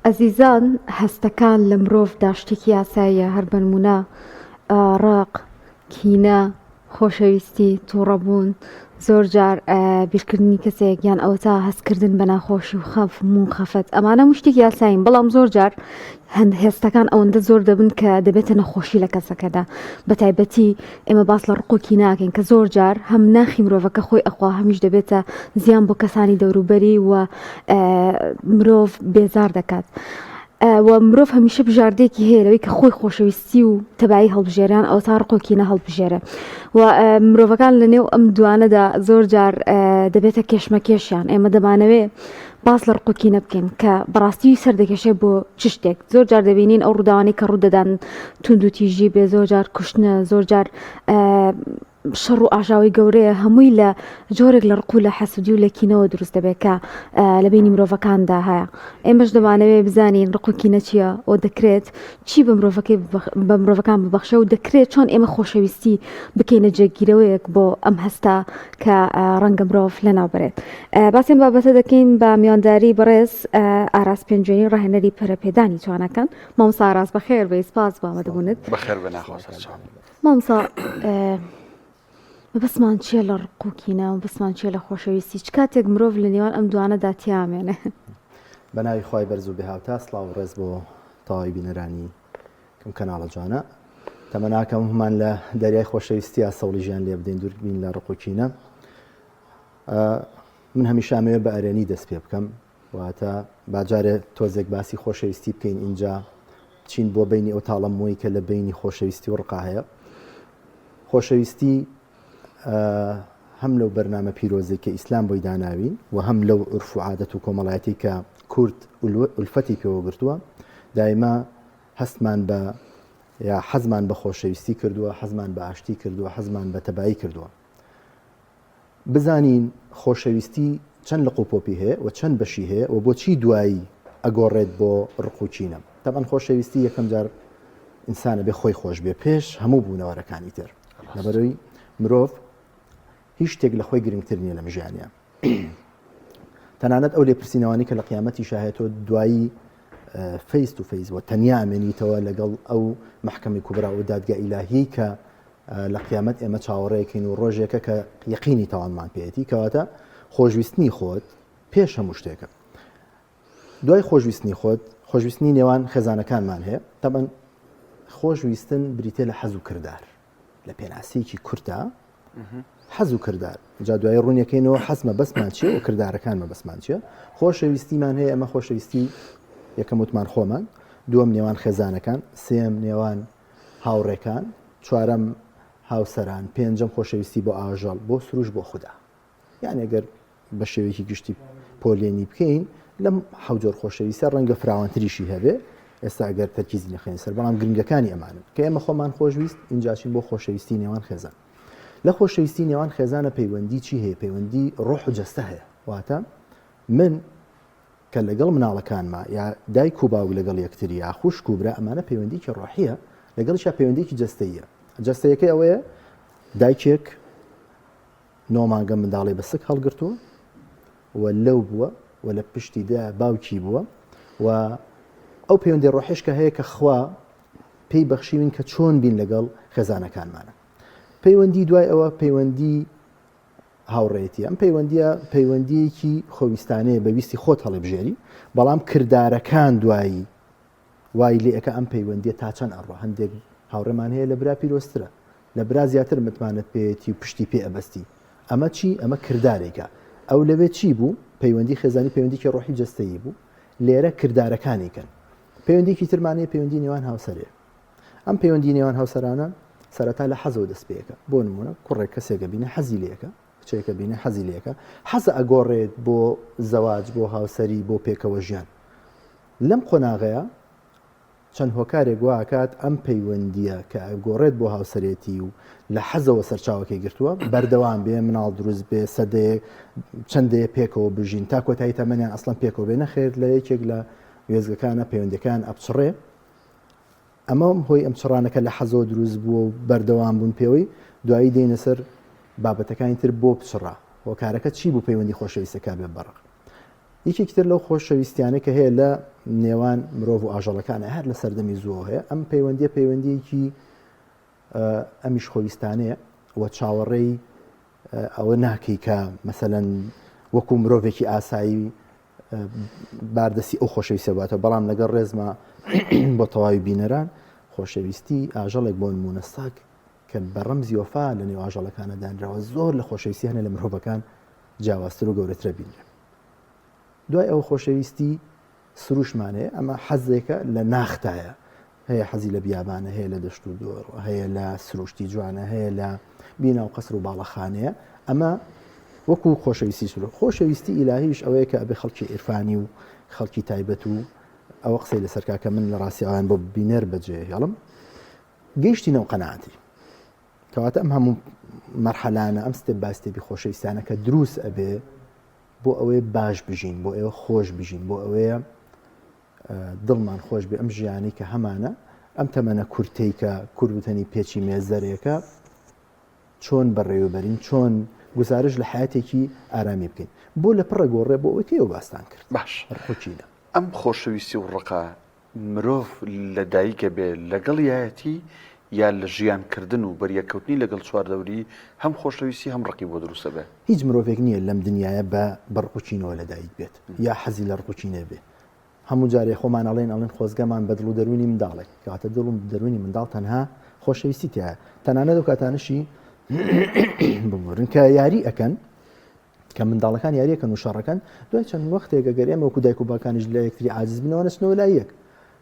ئەزیزان هەستەکان لە مرۆڤدا شتێکی یاساییە هەر بەنمونە ڕق، کینە، خۆشەویستی، تووڕەبوون، زۆر جار بیرکردنی کەسێک یان ئەوە تا هەستکردن بە ناخۆشی و خەف خەفەت ئەمانە شتێکی یاساین بەڵام زۆر جار هێستەکان ئەوەندە زۆر دەبن کە دەبێتە نەخۆشی لە کەسەکەدا بە تایبەتی ئێمە باس لە ڕقوکی ناکەین کە زۆر جار هەم ناخی مرۆڤەکە خۆی ئەخوا هەمیش دەبێتە زیان بۆ کەسانی دەوروبەری و مرۆڤ بێزار دەکات. و مرۆڤ هەمیشە بژاردەیەکی هەیە لەوەی کە خۆی خۆشەویستی و تەبایی هەڵبژێران ئەو تا ڕقۆکینە هەڵبژێرە و مرۆڤەکان لە نێو ئەم دوانەدا زۆر جار دەبێتە کێشمەکێشیان ئێمە دەمانەوێ باس لە ڕقۆکینە بکەین کە بەڕاستی سەردەکێشێ بۆ چ شتێک زۆر جار دەبینین ئەو ڕووداوانی کە ڕوودەدان تونند و تیژی بێ زۆر جار کوشتنە زۆر جار شەڕ و ئاژاوی گەورەیە هەمووی لە جۆرێک لە ڕقو لە حەسودی و لە کینەوە دروست دەبێت کە لە بینی مرۆڤەکاندا هەیە ئێمەش دەمانەوێت بزانین ڕقوکینە چییە ئەو دەکرێت چی بە مرۆڤەکان ببەخشە و دەکرێت چۆن ئێمە خۆشەویستی بکەینە جێگیرەوەیەک بۆ ئەم هەستا کە ڕەنگە مرۆڤ لەناوبرێت. باسێن بابەتە دەکەین بە میوانداری بەڕێز ئاراس پێنجێنی ڕاهێنەری پەرەپێدانی توانەکان. مامۆستا ئاراس بەخێر بێ سپاس بۆ ئامادەبوونت. بەخێر بە ناخۆش مامۆستا بەسمان چیە لە ڕقوکینە و بەسمان چیە لە خۆشەویستی چ کاتێک مرۆڤ لە نێوان ئەم دوانەدا تیامێنێ؟ بە ناوی خی بەرز و بێهاوتا سڵاو و ڕێز بۆ تەواوی بینەرانی کەم کەناڵە جوانە تەمەناکەم هەمان لە دەریای خۆشەویستی ئاسەوڵی ژیان لێ بدەین دوور بین لە ڕقوکینە. من هەمیشە ئەمەوێت بە ئەرێنی دەست پێ بکەم واتە باجارێ تۆزێک باسی خۆشەویستی بکەین اینجا چین بۆ بینی ئەو تاڵەمۆی کە لە بینی خۆشەویستی و ڕقا هەیە. خۆشەویستی هەم لەو بەرنامە پیرۆزێک کە ئیسلام بۆی داناوین و هەم لەو عورف و عادەت و کۆمەڵایەتی کە کورد ئولفەتی پێوە گرتووە دایما هەستمان بە یا حەزمان بە خۆشەویستی کردووە، حەزمان بە ئاشتی کردووە، حەزمان بە تەبایی کردووە. بزانین خۆشەویستی چەند لە قوپۆپی هەیە و چەند بەشی هەیە و بۆچی دوایی ئەگۆڕێت بۆ ڕقوچینە. تەبەن خۆشەویستی یەکەم جار ئینسانە بێ خۆی خۆش بێ پێش هەموو بوونەوەرەکانی تر لەبەرەوەی مرۆڤ هیچ شتێک لە خۆی گرنگتر نییە لەم ژیانە. تەنانەت ئەو لێپرسینەوانی کە لە قیامەتی شاهێتەوە دوایی فەیس تو فەیس و تەنیا ئەمێنیتەوە لەگەڵ ئەو محکەمی کوبرا و دادگا ئیلاهی کە لە قیامەت ئێمە چاوەڕێکین و ڕۆژێکە کە یەقینی تاوانمان پێێتی کەواتە خۆشویستنی خۆت پێش هەموو شتێکە. دوای خۆشویستنی خۆت خۆشویستنی نێوان خێزانەکانمان هەیە. تەبەن خۆشویستن بریتێ لە حەز و کردار لە پێناسیکی کورتە حەز و کردار جا دوای ڕوونیەکەینەوە حەزمە بەسمان چیە و کردارەکانمە بەسمان چیە. خۆشەویستیمان هەیە ئەمە خۆشەویستی یەکەم وتمان خۆمان، دووەم نێوان خێزانەکان، سێم نێوان هاوڕێکان، چوارەم هاوسەران، پێنجەم خۆشەویستی بۆ ئاژەڵ بۆ سروش بۆ خوددا. یان ئەگەر بە شێوەیەکی گشتی پۆلێنی بکەین لەم حەوجۆر خۆشەویستە ڕەنگە فراوانتریشی هەبێ. ئێستا ئەگەر تەرکیزی نەخێن سەر بەڵام گرنگەکانی ئەمانن کە ئێمە خۆمان خۆشویست اینجاچین بۆ خۆشەویستی نێوان خێزان. لە خۆشەویستی نێوان خێزانە پەیوەندی چی هەیە؟ پەیوەندی ڕۆح و جەستە هەیە. واتە من کە لەگەڵ مناڵەکانمە یا دایک و باوک لەگەڵ یەکتری یا خوشک و برا ئەمانە پەیوەندیکی ڕۆحیە لەگەڵیشا پەیوەندیکی جەستەیە. جەستەیەکەی ئەوەیە دایکێک 9 مانگە منداڵی بە سک هەڵگرتووە و لەو بووە و لە پشتیدا باوکی بووە و ئەو پەیوەندی ڕۆحیش کە هەیە کە خوا پێی بەخشیوین کە چۆن بین لەگەڵ خێزانەکانمانە. پەیوەندی دوای ئەوە پەیوەندی هاوڕێتی. ئەم پەیوەندیە پەیوەندیەکی خۆویستانەیە بەویستی خۆت هەڵێبژێری بەڵام کردارەکان دوایی وای لێ ئەەکە ئەم پەیوەندیە تا چەند ئەڕۆ. هەندێک هاوڕێمان هەیە لە برا پیرۆسترە لە برا زیاتر متمانەت پێێتی و پشتی پێ ئەبەستی. ئەمە چی؟ ئەمە کردارێکە. ئەو لەوێ چی بوو؟ پەیوەندی خێزانی پەیوەندیکی ڕۆحی جەستەیی بوو. لێرە کردارەکانێکن. پەیوەندیکی ترمانەیە پەیوەندی نێوان هاوسەرێ. ئەم پەیوەندی نێوان هاوسەرانە سەرەتا لە حەزەوە دەست پێەکە. بۆ نمونە کوڕێک کەسێکە بینە حەزی لێەکە، کچێکە بینە حەزی لێەکە، حەزە ئەگۆڕێت بۆ زەواج بۆ هاوسەری بۆ پێکەوە ژیان. لەم قۆناغەیە چەند هۆکارێک واکات ئەم پەیوەندیە کە ئەگۆڕێت بۆ هاوسەرێتی و لە حەزەوە سەرچاوەکەی گرتووە بەردەوام بێ، مناڵ دروست بێ، سەدەیەک چەندەیە پێکەوە بژین تا کۆتایی تەمەنیان ئەسڵەن پێکەوە بێ. نەخێر لە یەکێک لە وێزگەکانە پەیوەندەکان ئەبچڕێ. ئەمە هۆی ئەم چڕانەکە لە حەزەوە دروست بووە و بەردەوام بوون پێوەی دوایی دێنە سەر بابەتەکانی تر بۆ بچڕا. هۆکارەکە چی بوو؟ پەیوەندی خۆشەویستەکە بێ بەڕق. یەکێکتر لەو خۆشەویستیانە کە هەیە لە نێوان مرۆڤ و ئاژەڵەکانە هەر لە سەردەمی زووە هەیە ئەم پەیوەندیەکی ئەمیش خۆویستانەیە و چاوەڕێی ئەوە ناکەی کە مەسەلەن وەکو مرۆڤێکی ئاسایی باردەسی ئەو خۆشەویستە باتە بەڵام لەگەڵ ڕێزمە بۆ تەواوی بینەران خۆشەویستی ئاژەڵێک بۆ نمونە ساگ کە بە ڕەمزی وەفا لە نێو ئاژەڵەکانە دانراوە زۆر لە خۆشەویستی هەنە لە مرۆڤەکان جیاوازتر و گەورەترە بینرێ. دوای ئەو خۆشەویستی سروشمانەیە ئەمە حەزێکە لە ناختایە هەیە حەزی لە بیابانە هەیە لە دەشت و دۆڕ هەیە لە سروشتی جوانە هەیە لە بینا و قەسر و باڵەخانەیە ئەمە وەکو خۆشەویستی سرۆ خۆشەویستی ئیلاهیش ئەوەیە کە ئەبێ خەڵکی ئیرفانی و خەڵکی تایبەت و ئەوە قسەی لەسەرکا کە من لە ڕاستی ئەوان بۆ بینەر بەجێ هێڵم گەیشتی نەو قەناعەتی کەواتە ئەم هەموو مەرحەلانە ئەم ستێپ با ستێپی خۆشەویستانە کە دروست ئەبێ بۆ ئەوەیە باش بژین بۆ ئێوە خۆش بژین بۆ ئەوەیە دڵمان خۆش بێ ئەم ژیانی کە هەمانە ئەم تەمەنە کورتەی کە کورتبوتنی پێچی مێزەرێکە چۆن بەڕێوەبەرین چۆن گزارش لە حیاتێکی ئارامی بکەین بۆ لە پڕە گۆڕێ بۆ ئەوەی تێوە باستان کرد باش ڕخۆچینە ئەم خۆشەویستی و ڕقا مرۆڤ لە دایکە بێ لەگەڵ یایەتی یا لە ژیانکردن و بەریەکەوتنی لەگەڵ چواردەوری هەم خۆشەویستی هەم ڕقی بۆ دروستە بێ هیچ مرۆڤێک نییە لەم دنیاە بە بەڕقوچینەوە لەدایک بێت یا حەزی لە ڕقوچینە بێ هەموو جارێ خۆمان ئەڵێن خۆزگەمان بە دڵ و دەرونی منداڵێک کەواتە دڵ و دەرونی منداڵ تەنها خۆشەویستی تایە تەنانەت و کاتانشی ببورن کە یاری ئەەکەن کە منداڵەکان یاریەکەن و شەڕەکەن دوای چەند وەختێکە گەر ئێمە وەکو دایک و باکانیش لە یەکتری عاجز بنەوە نەچنەوە لای یەک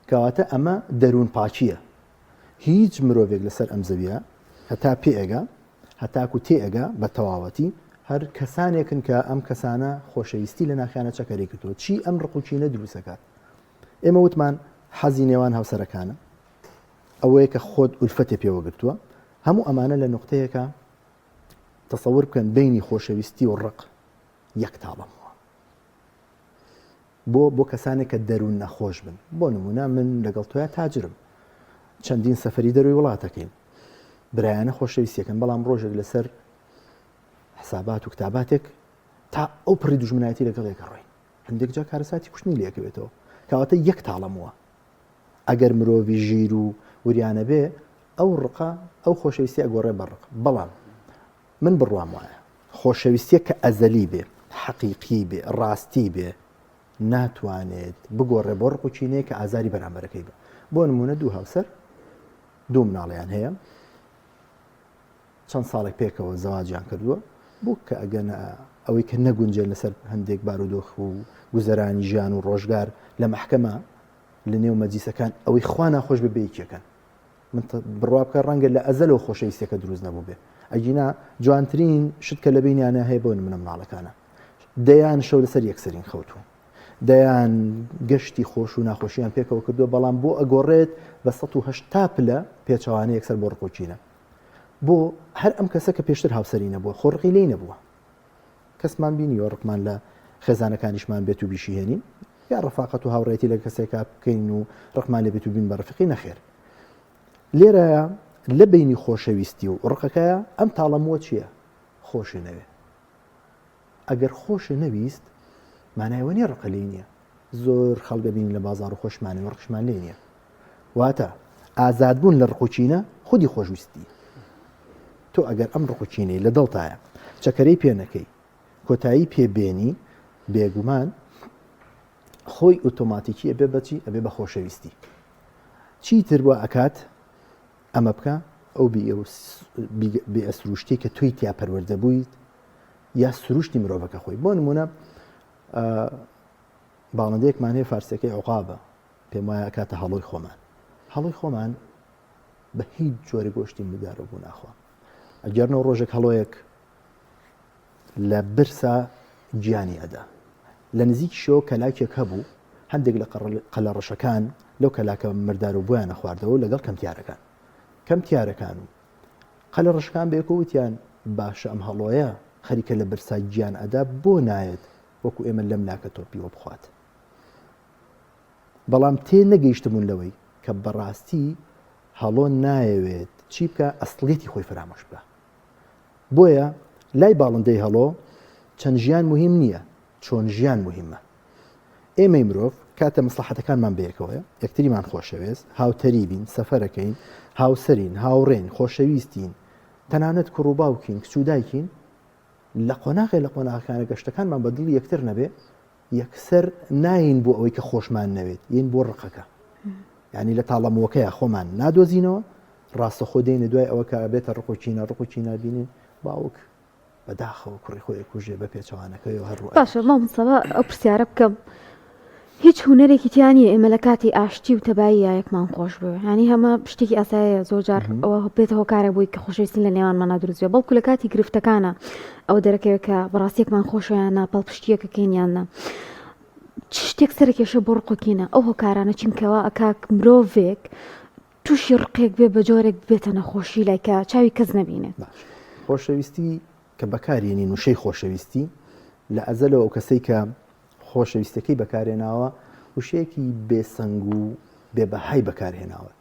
کەواتە ئەمە دەروون پاچیە هیچ مرۆڤێک لەسەر ئەم زەویە هەتا پێئگا هەتاکو تێئگا بە تەواوەتی هەر کەسانێکن کە ئەم کەسانە خۆشەویستی لە ناخیانە چەکەری کردووە چی ئەم ڕقوچینە دروستەکات ئێمە وتمان حەزی نێوان هاوسەرەکانە ئەوەیە کە خۆت ئولفەتێ پێوە گرتووە هەموو ئەمانە لە نقطەیەکە تەسەور بکەن بینی خۆشەویستی و ڕق یەک تاڵەمەوە بۆ کەسانێک کە دەروون نەخۆش بن بۆ نمونە من لەگەڵ تۆیە تاجرم چەندین سەفەری دەروی وڵاتەکەین برایانە خۆشەویستیەکەن بەڵام ڕۆژێک لەسەر حسابات و کتاباتێک تا ئەو پڕی دوژمنایەتی لەگەڵێکە ڕۆین هەندێک جا کارەساتی کوشتنی لێکەوێتەوە کەواتە یەک تاڵەمەوە ئەگەر مرۆڤی ژیر و وریانە بێ ئەو ڕقا ئەو خۆشەویستی ئەگۆڕێ بەڕق بەڵام من بڕوام وایە خۆشەویستیە کە ئەزەلی بێ حەقیقی بێ ڕاستی بێ ناتوانێت بگۆڕێ بۆ ڕقوچینەیە کە ئازاری بەرامبەرەکەی بە بۆ نمونە دوو هاوسەر دوو مناڵیان هەیە چەند ساڵێک پێکەوە زەواجیان کردووە بۆ کە ئەگەن ئەوەی کە نەگونجێت لەسەر هەندێک بارودۆخ و گوزەرانی ژیان و ڕۆژگار لە مەحکەمە لە نێو مەجلیسەکان ئەوەی خوا ناخۆش بە بەیەکێکەن من بڕوا بکە ڕەنگە لە ئەزەلەوە خۆشەویستیەکە دروست نەبوو بێ ئەگینا جوانترین شت کە لە بینیانە هەیە بۆ منە مناڵەکانە دەیان شەو لەسەر یەکسەرین خەوتووە دەیان گەشتی خۆش و ناخۆشییان پێکەوە کردووە بەڵام بۆ ئەگۆڕێت بە 180 پلە پێچەوانە یەکسەر بۆ ڕقوچینە بۆ هەر ئەم کەسە کە پێشتر هاوسەری نەبووە خۆڕقی لێی نەبووە کەسمان بینی و ڕقمان لە خێزانەکانیشمان بێت و بیشیهێنین یا ڕەفاقەت و هاوڕێتی لە کەسێکا بکەین و ڕقمان لێ بێت و بین بە ڕفقی نەخێر لێرەیە لە بینی خۆشەویستی و ڕقەکەیە ئەم تاڵەمووە چییە خۆشی نەوێ ئەگەر خۆشی نەویست مانایەوە نیە ڕقە لێی نییە زۆر خەڵک بینین لە بازار و خۆشمانەوە ڕقشمان لێ نییە واتە ئازادبوون لە ڕقوچینە خودی خۆشویستی تۆ ئەگەر ئەم ڕقوچینەی لە دڵتایە چەکەرەی پێ نەکەی کۆتایی پێبێنی بێگومان خۆی ئۆتۆماتیکی ئەبێ بەچی ئەبێ بە خۆشەویستی چیتر بووە ئەکات ئەمە بکە ئەو بێ ئەسروشتی کە توی تیا پەروەردە بوویت یا سروشتی مرۆڤەکە خۆی بۆ نمونە باڵندەیەکمان هەیە فارسەکەی عوقابە پێم وایە کاتە هەڵۆی خۆمان بە هیچ جۆری گۆشتی مدارە بوو ناخوا ئەگەرنەوە ڕۆژێک هەڵۆیەک لە برسا گیانی ئەدا لە نزیکی شەوە کەلاکێک هەبوو هەندێک لە قەلەڕەشەکان لەو کەلاکە مردار و بۆیان نەخواردەوە لەگەڵ کەم تیارەکان و قەلەڕەشەکان بێکەوتیان باشە ئەم هەڵۆیە خەریکە لە برسا گیان ئەدا بۆ نایەت وەکو ئێمە لەم لاکە تۆپیوە بخوات بەڵام تێ نەگەیشتبوون لەوەی کە بەڕاستی هەڵۆ نایەوێت چی بکە ئەسڵێتی خۆی فرامۆش بکە بۆیە لای باڵندەی هەڵۆ چەند ژیان مهم نییە چۆن ژیان مهمە ئێمەی مرۆڤ کاتە مەسلحەتەکانمان بەیەکەوەیە یەکتریمان خۆشەویست هاوتەری بین سەفەرەکەین هاوسەرین هاوڕێن خۆشەویستین تەنانەت کوڕ و باوکین کچ و دایکین لە قۆناغی لە قۆناغەکانە گەشتەکانمان بە دڵی یەکتر نەبێ یەکسەر ناین بۆ ئەوەی کە خۆشمان نەوێت یین بۆ ڕقەکە یعنی لە تاڵەمەوەکەیە خۆمان نادۆزینەوە ڕاستە خۆ دێنە دوای ئەوە کە بێتە ڕقوچی نبینین باوک بەداخەوە کوڕی خۆی کوژێ بە پێچەوانەکەی هەروە باشە مام سەبا ئەو پرسیارە بکەم هیچ هوەرێکی تیانی ئێمە لە کاتی ئاشتی و تەبایی یەکمان خۆش بوو ینی هەمە شتێکی ئاسایە زۆر جار ئەوە بێتەوە کارە بووی کە خۆشەویستن لە نێوانمانە دروستێ بەڵکو لە کاتی گرفتەکانە ئەو دەرەکەوێت کە بەڕاستیەکمان خۆشیانە پەڵپشتیەکەکەینیانە شتێک سەرکێشە بۆ ڕقۆکینە ئەو هۆکارانە چینکەوە ئەکاک مرۆڤێک تووشی ڕقێک بێ بە جۆرێک بێتە نەخۆشی لایکە چاوی کەس نەبینێت خۆشەویستی کە بەکارێنین وشەی خۆشەویستی لە ئەزەلەوە ئەو کەسەی کە خۆشەویستەکەی بەکارێناوە وشەیەکی بێسەنگ و بێبەهای بەکارهێناوە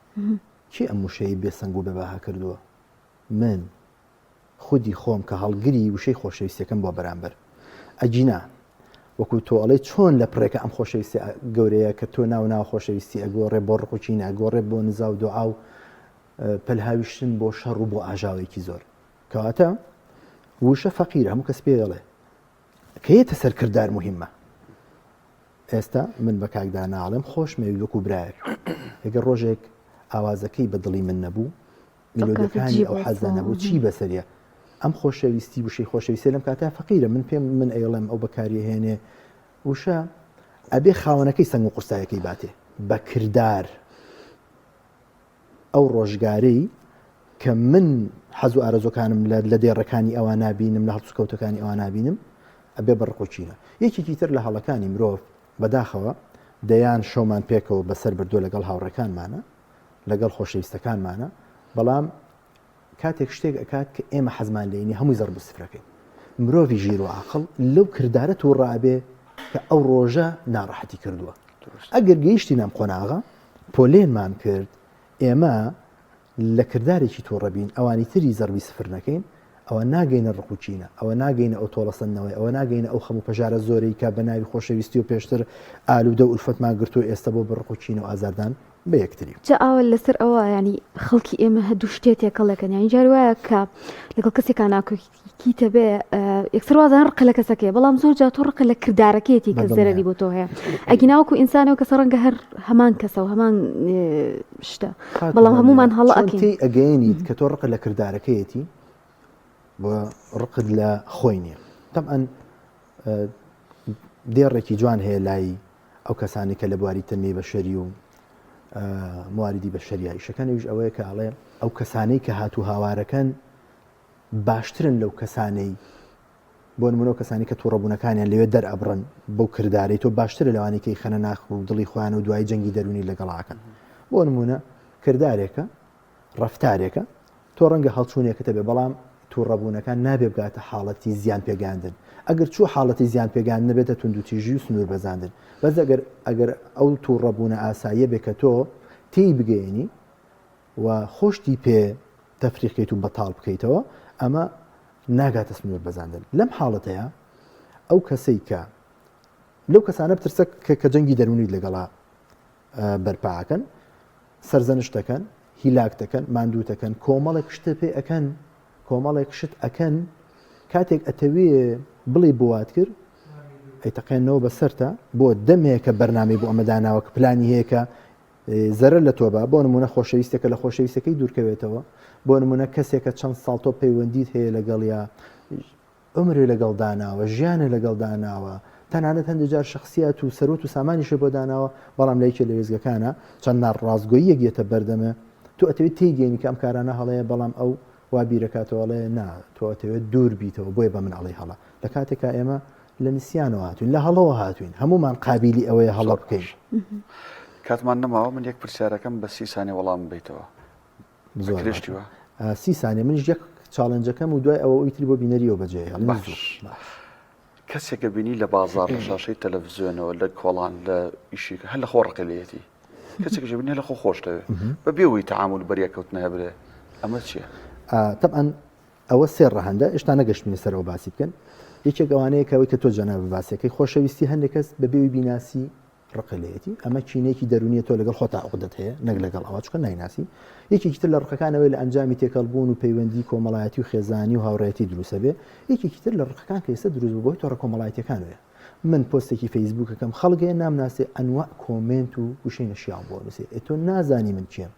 چی ئەم وشەی بێسەنگ و بێبەها کردووە من خودی خۆم کە هەڵگری وشەی خۆشەویستەکەم بۆ بەرامبەر ئەجینا وەکو تۆ ئەڵێ چۆن لە پڕێکە ئەم خۆشەویستی گەورەیە کە تۆ ناو خۆشەویستی ئەگۆڕێ بۆ ڕقوچینە ئەگۆڕێ بۆ نزا و دۆعا و پەلهاویشتن بۆ شەڕ و بۆ ئاژاوێکی زۆر کەواتە وشە فەقیرە هەموو کەس پێ دەڵێ کە یەتە سەرکردار مهمە ئێستا من بە کاکدا ناڵم خۆش مەوی وەکو برایەک ئەگەر ڕۆژێک ئاوازەکەی بە دڵی من نەبوو میلۆدەکانی ئەو حەزە نەبوو چی بەسەریە ئەم خۆشەویستی وشەی خۆشەویستی لەم کاتە فەقیرە من ئەیڵێم ئەو بەکاری هێنێ وشە ئەبێ خاوەنەکەی سەنگ و قورسایەکەی باتێ بە کردار ئەو ڕۆژگارەی کە من حەز و ئارەزۆکانم لە دێڕەکانی ئەوان نابینم لە هەڵسوکەوتەکانی ئەوان نابینم ئەبێ بەڕقوچینە یەکێکی تر لە هەڵەکانی مرۆڤ بەداخەوە دەیان شەومان پێکەوە بەسەر بردووە لەگەڵ هاوڕەکانمانە لەگەڵ خۆشەویستەکانمانە بەڵام کاتێک شتێک ئەکات کە ئێمە حەزمان لێنی هەمووی زەرب سفرەکەین مرۆڤی ژیر و عاقڵ لەو کردارە تووڕابێ کە ئەو ڕۆژە ناڕەحەتی کردووە ئەگەر گەیشتی نام قۆناغا پۆلێنمان کرد ئێمە لە کردارێکی تووڕەبین ئەوانی تری زەربی سفر نەکەین ئەوە ناگەینە ڕقوچینە ئەوە ناگەینە ئەو تۆڵەسەندنەوەی ئەوە ناگەینە ئەو خەموو پەژارە زۆرەی کە بە ناوی خۆشەویستی و پێشتر ئالوودە و ئولفەتمان گرتو ئێستا بۆ بڕقوچینە و ئازاردان بە یەکتری جا ئاوە لەسەر ئەوە ینی خەڵکی ئێمە هەدوو شتێتێکەڵەکەن یانی جار وایە کە لەگەڵ کەسێکان ناکۆکیتە بێ یەکسەر وازان ڕقە لە کەسەکەی بەڵام زۆر جا تۆ ڕقە لە کردارەکەیەتی کە زەرەری بۆ تۆ هەیە ئەگی ناوەکو ئینسانەوە کەسە ڕەنگە هەر هەمان کەسە و هەمان شتە بەڵام هەمومان هەڵە ئەکەین ئەگەینیت کە تۆ ڕقە لە کردارەکەیەتی بۆ ڕقت لە خۆی نییە تەمان دێڕێکی جوان هەیە لای ئەو کەسانی کە لە بواری تەنمی بەشەری و مواردی بە شەریاییشەکانیش ئەوەیە کە ئاڵێ ئەو کەسانەی کە هاتوو هاوارەکەن باشترن لەو کەسانەی بۆ نمونەوە کەسانی کە تووڕەبوونەکانیان لەوێ دەرئەبڕن بەو کردارەی تۆ باشترە لەوانی کەی خەنە ناخ و دڵی خۆیان و دوای جەنگی دەرونی لەگەڵاکەن بۆ نمونە کردارێکە ڕەفتارێکە تۆ ڕەنگە هەڵچوونێکەکە بێ بەڵام تووڕەبوونەکان نابێ بگاتە حاڵەتی زیان پێگاندن ئەگەر چوو حاڵەتی زیان پێگان نەبێتە توندوتیژی و سنوور بەزاندن بەس ئەگەر ئەو تووڕەبوونە ئاساییە بێ کە تۆ تێی بگەێنی و خۆشتی پێ تەفریقیت و بەتاڵ بکەیتەوە ئەمە ناگاتە سنوور بەزاندن لەم حاڵەتەیە ئەو کەسەی کە لەو کەسانە بترسە کە جەنگی دەرونی لەگەڵا بەرپاکەن سەرزەنش دەکەن هیلاک دەکەن ماندوو دەکەن کۆمەڵێک شتە پێ ئەەکەن کۆمەڵێک شت ئەەکەن کاتێک ئەتەوێ بڵێ بوات کرد ئەیتەقێنەوە بەسەرتە بۆ دەمەیەکە بەرنامەی بۆ ئەمەداناوە کە پلانی هەیە کە زەرەر لە تۆ بە بۆ نمونە خۆشەویستێکە لە خۆشەویستەکەی دوورکەوێتەوە بۆ نمونە کەسێکە چەند ساڵ تۆ پەیوەندیت هەیە لەگەڵ یا عمرێ لەگەڵ داناوە ژیانە لەگەڵ داناوە تەنانەت هەندێک جار شخصیات و سەرۆت و سامانیشە بۆ داناوە بەڵام لایکێ لە وێزگەکانە چەند ڕازگۆیی یەکێتە بەردەمە تۆ ئەتەوێت تێیگەینی کە ئەم کارانە هەڵەیە بەڵام ئەو وا بیرەکاتەوەڵێ نا تۆ ئەتەوێت دوور بیتەوە بۆیە بە من ئەڵێ هەڵە لە کاتێکا ئێمە لە نسیانەوە هاتوین لە هەڵەوە هاتوین هەمومان قابلی ئەوەیە هەڵە بکەین کاتمان نەماوە من یەک پرسیارەکەم بە 30 سانێ وەڵام بیتەوە زۆرشتیوە 30 سانێ منیش یەک چاڵنجەکەم و دوای ئەوە ئیتری بۆ بینەریەوە بەجێ کەسێکە بینی لە بازار لە شاشەی تەلەڤیزیۆنەوە لە کۆڵان لە ئیشی هەر لە خۆ ڕقلێتی کەسێکش بینی لە خۆ خۆشتەوێ بە بێەوەی تەعامل بەریەکەوتنە هەبرێ ئەمە چییە؟ طبعاً ئەوە سێ ڕەهەندە ئێشتا نەگەشتمینە سەرەوە باسی بکەن یەکێک ئەوانەیە کەوەی کە تۆ جەناب باسیەکەی خۆشەویستی هەندێک کەس بە بێوی بیناسی ڕقلەتی ئەمە چینێکی دەرونیە تۆ لەگەڵ خۆتا عقدەت هەیە نەک لەگەڵ ئەوە چکە نایناسی یەکێکی تر لە ڕقەکانەوەی لە ئەنجامی تێکەڵبوون و پەیوەندی کۆمەڵایەتی و خێزانی و هاوڕێتی دروستە بێ یەکێکی تر لە ڕقەکان کە ئێستا دروست بۆی تۆڕە کۆمەڵایەتەکانوێ من پۆستێکی فەیسبووکەکەم خەڵگەیە نامناسێ ئەنواع کۆمنت و گوشەی نەشیان بۆ نووسێ تۆ نازانی من چیم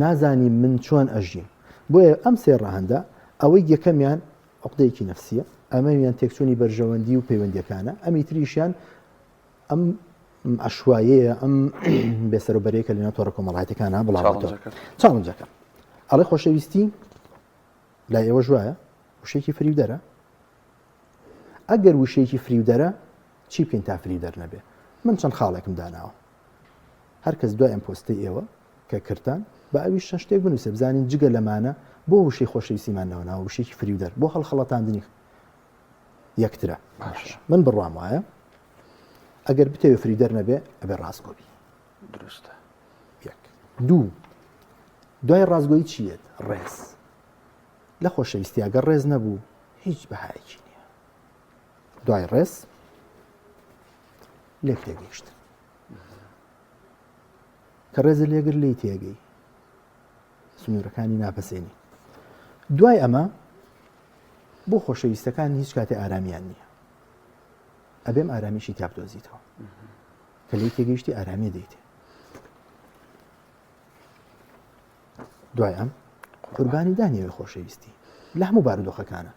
نازانی من چۆن ئەژیم بۆیە ئەم سێ ڕەهەندە ئەوەی یەکەمیان عقدەیەکی نەفسیە ئەمەویان تێکچوونی بەرژەوەندی و پەیوەندیەکانە ئەمی تریشیان ئەم عشوایەیە ئەم بێسەرۆبەرەیەکە لەناو تۆڕە کۆمەڵایەتەکانە بڵاوەتەوە چاڵنجەکە ئەڵێ خۆشەویستی لای ئێوە ژوایە وشەیەکی فریودەرە ئەگەر وشەیەکی فریودەرە چی بکەین تا فریودەر نەبێ من چەند خاڵێکم داناوە هەر کەس دوای ئەم پۆستەی ئێوە کە کردان بە ئەوی شەش شتێک بنووسێ بزانین جگە لەمانە بۆ وشەی خۆشەویستیمانەوە ناوە وشەیەکی فریودەر بۆ هەڵخەڵەتاندنی یەکترە من بڕوام وایە ئەگەر بتەوێ فریودەر نەبێ ئەبێ ڕاستگۆبی دروستە یەک دوو دوای ڕازگۆیی چیت ڕێز لە خۆشەویستی ئەگەر ڕێز نەبوو هیچ بەهایەکی نییە دوای ڕێز لێک تێگەیشت کە ڕێزە لێگر لی تێگەی سنوورەکانی ناپەسێنی دوای ئەمە بۆ خۆشەویستەکان هیچ کاتێ ئارامیان نییە ئەبێم ئارامیشی تابدۆزیتەوە کە لی تێگەیشتی ئارامی دەیتێ دوای ئەم قوربانی دانیەوەی خۆشەویستی لە هەموو بارودۆخەکانە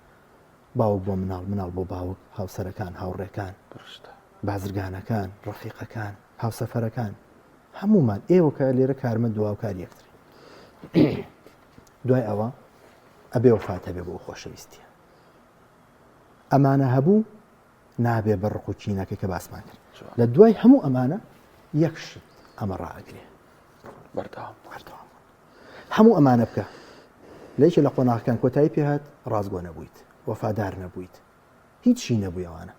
باوک بۆ مناڵ بۆ باوک هاوسەرەکان هاوڕێکان بازرگانەکان ڕفیقەکان هاوسەفەرەکان هەمومان ئێوە کە لێرە کارمە دواوکار یەکتر دوای ئەوە ئەبێ وفاتە بێ بۆ خۆشەویستیە ئەمانە هەبوو نابێ بە ڕقوچینەکە کە باسمان کرد لە دوای هەموو ئەمانە یەکشت ئەمە ڕائەگرێ بەردەوام هەموو ئەمانە بکە لەیکە لە قۆناغەکان کۆتایی پێهات ڕازگۆ نەبوویت وەفادار نەبوویت هیچی نەبووی ئەوانە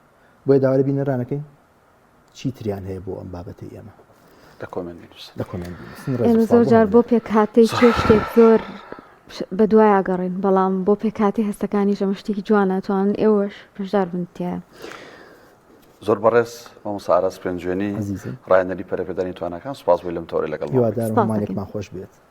بۆیە داوا لە بینەرانەکەین چی تریان هەیە بۆ ئەم بابەتەی ئێمە لە کۆمنت ئێمە زۆر جار بۆ پێکهاتەی چێ شتێک زۆر بە دوای ئاگەڕین بەڵام بۆ پێکهاتی هەستەکانی ژەمە شتێکی جوانەتوان ئێوەش بەشدار بنتیە زۆر بەڕێز مامۆستا ئاراس پێنجوێنی ڕایەنەری پەرەپێدانی توانەکان سوپاس بۆی لەم تۆڕی لەگەڵ هیوادارم هەمانێکمان خۆش بێت